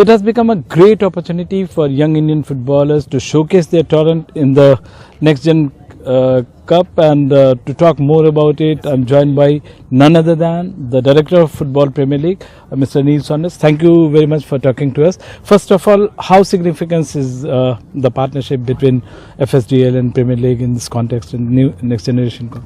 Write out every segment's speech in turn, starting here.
It has become a great opportunity for young Indian footballers to showcase their talent in the Next Gen Cup, and to talk more about it, I'm joined by none other than the Director of Football Premier League, Mr. Saunders. Thank you very much for talking to us. First of all, how significant is the partnership between FSDL and Premier League in this context in new Next Generation Cup?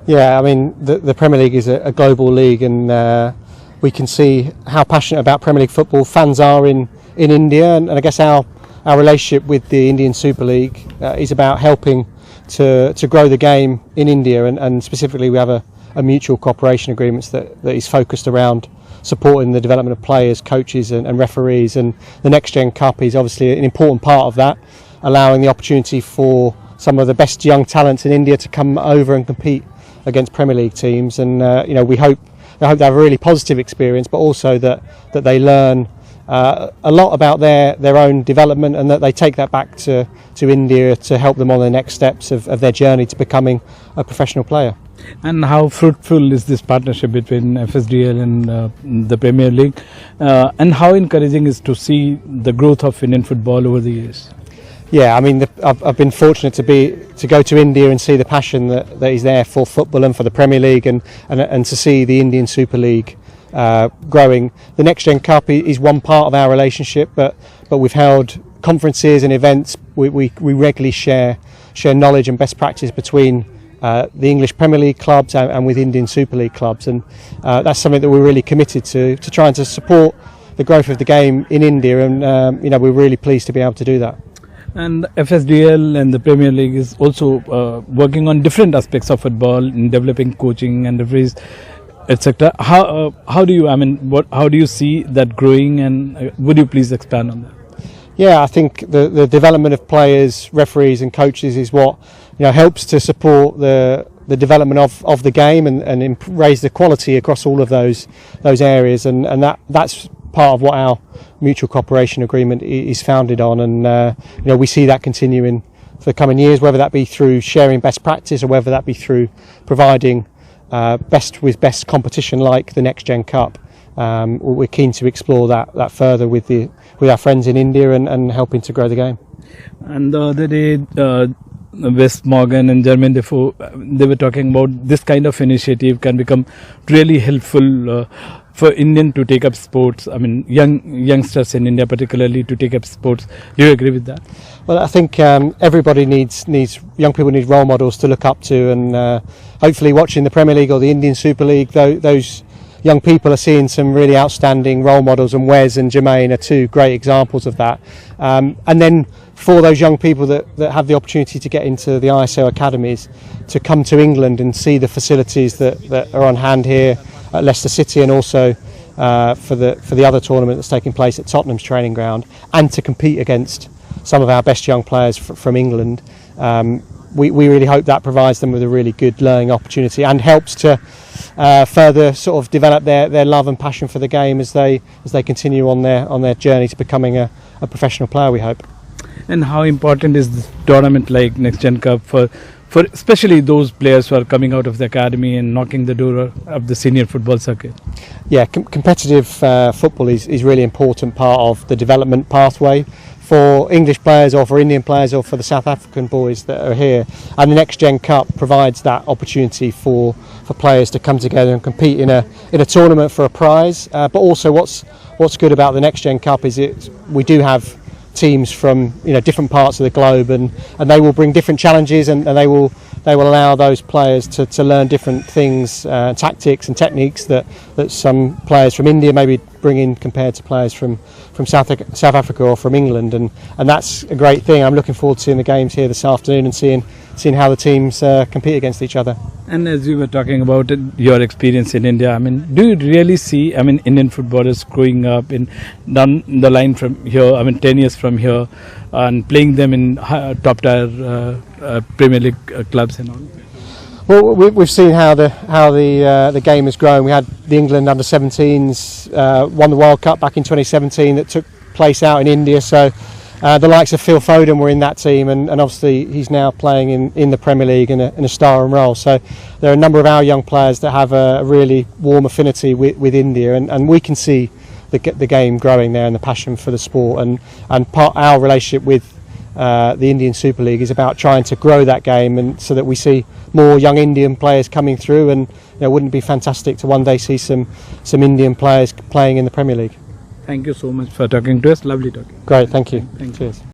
Yeah, I mean, the Premier League is a global league, and we can see how passionate about Premier League football fans are in India, and I guess our relationship with the Indian Super League is about helping to grow the game in India, and specifically we have a mutual cooperation agreement that is focused around supporting the development of players, coaches and referees, and the Next Gen Cup is obviously an important part of that, allowing the opportunity for some of the best young talents in India to come over and compete against Premier League teams, and we hope they have a really positive experience, but also that they learn a lot about their own development, and that they take that back to India to help them on the next steps of their journey to becoming a professional player. And how fruitful is this partnership between FSDL and the Premier League, and how encouraging is to see the growth of Indian football over the years? Yeah, I mean, I've been fortunate to go to India and see the passion that is there for football and for the Premier League, and to see the Indian Super League growing. The Next Gen Cup is one part of our relationship, but we've held conferences and events. We regularly share knowledge and best practice between the English Premier League clubs and with Indian Super League clubs, and that's something that we're really committed to trying to support the growth of the game in India, and we're really pleased to be able to do that. And FSDL and the Premier League is also working on different aspects of football in developing coaching and referees, etc. How do you see that growing, and would you please expand on that? Yeah, I think the development of players, referees and coaches is what helps to support the development of the game, and raise the quality across all of those areas, and that's part of what our mutual cooperation agreement is founded on, and we see that continuing for the coming years, whether that be through sharing best practice or whether that be through providing best competition like the Next Gen Cup. We're keen to explore that further with our friends in India, and helping to grow the game. And the other day, West Morgan and Jermaine Defoe, they were talking about this kind of initiative can become really helpful for Indian to take up sports. I mean, youngsters in India particularly to take up sports. Do you agree with that? Well, I think everybody needs young people need role models to look up to, and hopefully watching the Premier League or the Indian Super League, those young people are seeing some really outstanding role models, and Wes and Jermaine are two great examples of that. And then for those young people that have the opportunity to get into the ISO academies, to come to England and see the facilities that are on hand here at Leicester City, and also for the other tournament that's taking place at Tottenham's training ground, and to compete against some of our best young players from England. We really hope that provides them with a really good learning opportunity, and helps to further sort of develop their love and passion for the game as they continue on their journey to becoming a professional player, we hope. And how important is this tournament like Next Gen Cup for especially those players who are coming out of the academy and knocking the door of the senior football circuit? Yeah, competitive football is really important part of the development pathway for English players, or for Indian players, or for the South African boys that are here. And the Next Gen Cup provides that opportunity for players to come together and compete in a tournament for a prize. But also what's good about the Next Gen Cup is we do have teams from different parts of the globe, and they will bring different challenges, and they will allow those players to learn different things, tactics and techniques that some players from India maybe bring in compared to players from South Africa or from England, and that's a great thing. I'm looking forward to seeing the games here this afternoon and seeing how the teams compete against each other. And as you were talking about your experience in India, I mean, do you really see Indian footballers growing up down the line from here, 10 years from here, and playing them in top tier Premier League clubs and all? Well, we've seen how the game has grown. We had the England under-17s won the World Cup back in 2017 that took place out in India. So the likes of Phil Foden were in that team, and obviously he's now playing in the Premier League in a starring role. So there are a number of our young players that have a really warm affinity with India, and we can see the game growing there and the passion for the sport, and part our relationship with the Indian Super League is about trying to grow that game, and so that we see more young Indian players coming through. And wouldn't it be fantastic to one day see some Indian players playing in the Premier League? Thank you so much for talking to us. Lovely talking. Great, thank you. Thank you. Cheers.